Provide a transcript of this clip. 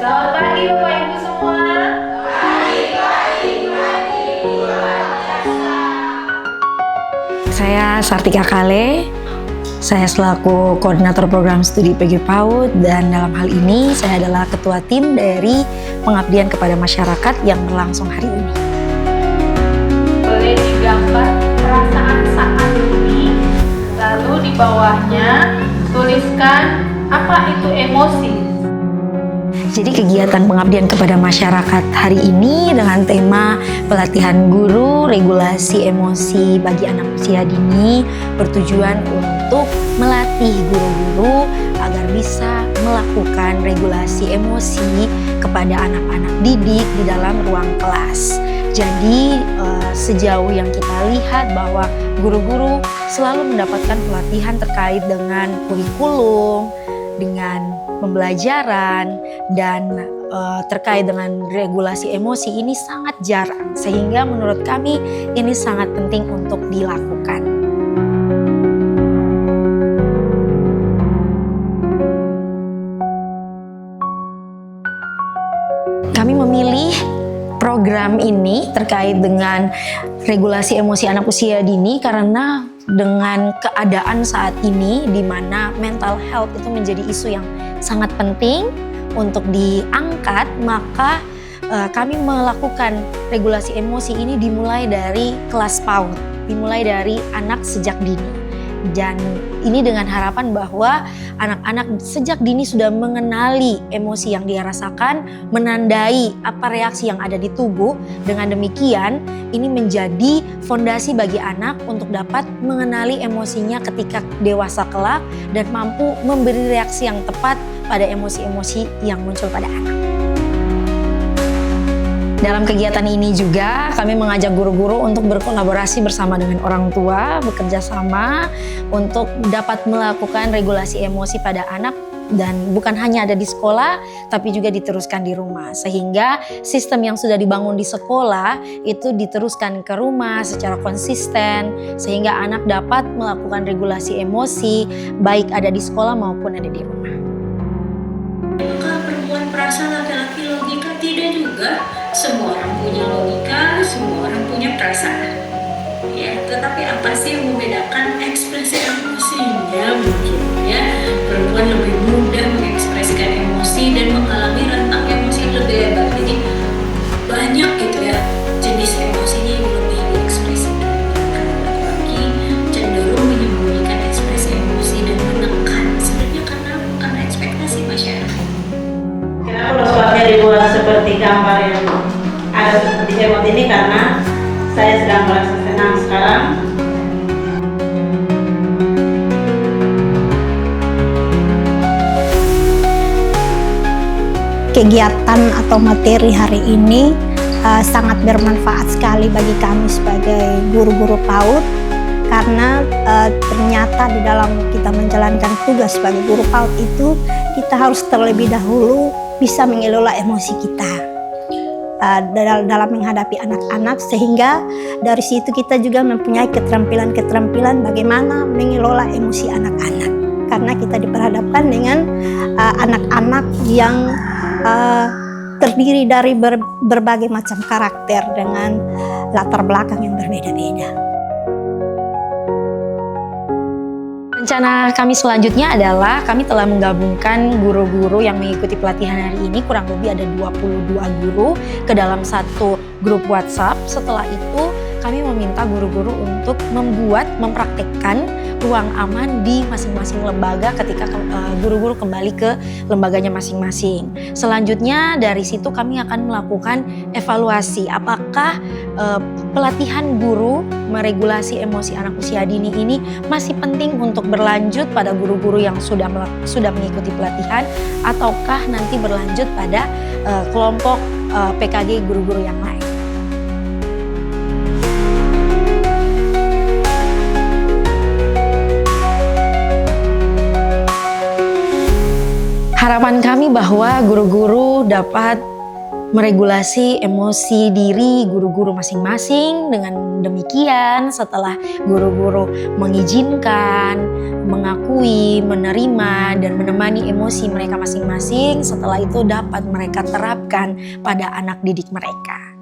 Selamat pagi Bapak Ibu semua. Saya Sartika Kale, saya selaku koordinator program studi PG PAUD, dan dalam hal ini saya adalah ketua tim dari pengabdian kepada masyarakat yang berlangsung hari ini. Boleh digambar perasaan saat ini, lalu di bawahnya tuliskan apa itu emosi. Jadi kegiatan pengabdian kepada masyarakat hari ini dengan tema pelatihan guru regulasi emosi bagi anak usia dini bertujuan untuk melatih guru-guru agar bisa melakukan regulasi emosi kepada anak-anak didik di dalam ruang kelas. Jadi sejauh yang kita lihat bahwa guru-guru selalu mendapatkan pelatihan terkait dengan kurikulum, dengan pembelajaran, dan terkait dengan regulasi emosi ini sangat jarang, sehingga menurut kami ini sangat penting untuk dilakukan. Kami memilih program ini terkait dengan regulasi emosi anak usia dini karena dengan keadaan saat ini di mana mental health itu menjadi isu yang sangat penting untuk diangkat, maka kami melakukan regulasi emosi ini dimulai dari kelas PAUD, dimulai dari anak sejak dini. Dan ini dengan harapan bahwa anak-anak sejak dini sudah mengenali emosi yang dia rasakan, menandai apa reaksi yang ada di tubuh. Dengan demikian, ini menjadi fondasi bagi anak untuk dapat mengenali emosinya ketika dewasa kelak dan mampu memberi reaksi yang tepat pada emosi-emosi yang muncul pada anak. Dalam kegiatan ini juga kami mengajak guru-guru untuk berkolaborasi bersama dengan orang tua, bekerja sama untuk dapat melakukan regulasi emosi pada anak, dan bukan hanya ada di sekolah tapi juga diteruskan di rumah, sehingga sistem yang sudah dibangun di sekolah itu diteruskan ke rumah secara konsisten sehingga anak dapat melakukan regulasi emosi baik ada di sekolah maupun ada di rumah. Apakah perempuan perasa, laki-laki logika? Tidak juga. Semua orang punya logika, semua orang punya perasaan. Ya, tetapi apa sih yang membedakan ekspresi emosinya mungkin ya? Perempuan lebih mudah mengekspresikan emosi dan mengalami rentang emosi yang lebih hebat. Jadi banyak gitu ya jenis emosinya yang lebih diekspresikan. Laki-laki cenderung menyembunyikan ekspresi emosi dan menekan. Sebenarnya karena ekspektasi masyarakat. Kenapa lospatnya dibuat seperti gambar yang ada seperti emot ini? Karena saya sedang merasa senang sekarang. Kegiatan atau materi hari ini sangat bermanfaat sekali bagi kami sebagai guru-guru PAUD, karena ternyata di dalam kita menjalankan tugas sebagai guru PAUD itu kita harus terlebih dahulu bisa mengelola emosi kita dalam menghadapi anak-anak, sehingga dari situ kita juga mempunyai keterampilan-keterampilan bagaimana mengelola emosi anak-anak, karena kita diperhadapkan dengan anak-anak yang terdiri dari berbagai macam karakter dengan latar belakang yang berbeda-beda. Rencana kami selanjutnya adalah kami telah menggabungkan guru-guru yang mengikuti pelatihan hari ini, kurang lebih ada 22 guru ke dalam satu grup WhatsApp. Setelah itu kami meminta guru-guru untuk mempraktekkan ruang aman di masing-masing lembaga ketika guru-guru kembali ke lembaganya masing-masing. Selanjutnya dari situ kami akan melakukan evaluasi apakah pelatihan guru meregulasi emosi anak usia dini ini masih penting untuk berlanjut pada guru-guru yang sudah mengikuti pelatihan, ataukah nanti berlanjut pada kelompok PKG guru-guru yang lain. Harapan kami bahwa guru-guru dapat meregulasi emosi diri guru-guru masing-masing. Dengan demikian, setelah guru-guru mengizinkan, mengakui, menerima, dan menemani emosi mereka masing-masing, setelah itu dapat mereka terapkan pada anak didik mereka.